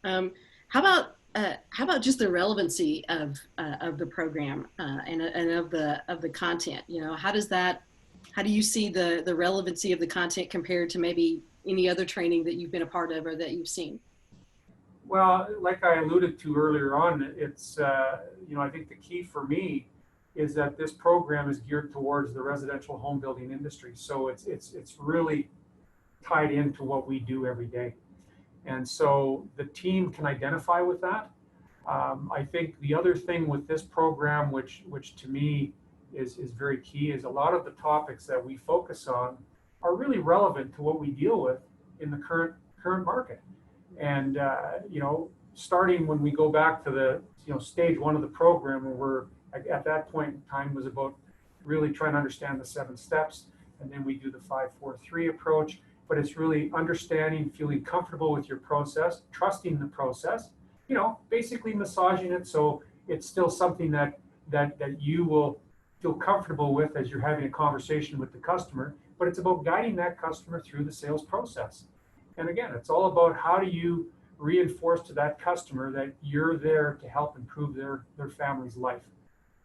How about just the relevancy of the program and of the content? You know, how do you see the relevancy of the content compared to maybe any other training that you've been a part of or that you've seen? Well, like I alluded to earlier on, I think the key for me is that this program is geared towards the residential home building industry. So it's really tied into what we do every day. And so the team can identify with that. I think the other thing with this program, which to me is very key, is a lot of the topics that we focus on are really relevant to what we deal with in the current market. And starting when we go back to the stage one of the program, where we're at that point in time was about really trying to understand the 7 steps, and then we do the 5-4-3 approach. But it's really understanding, feeling comfortable with your process, trusting the process, basically massaging it so it's still something that you will feel comfortable with as you're having a conversation with the customer. But it's about guiding that customer through the sales process. And again, it's all about how do you reinforce to that customer that you're there to help improve their family's life.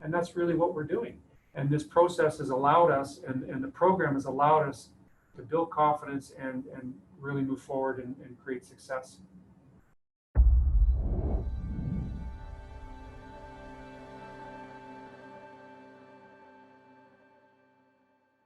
And that's really what we're doing. And this process has allowed us, and the program has allowed us to build confidence and really move forward and create success.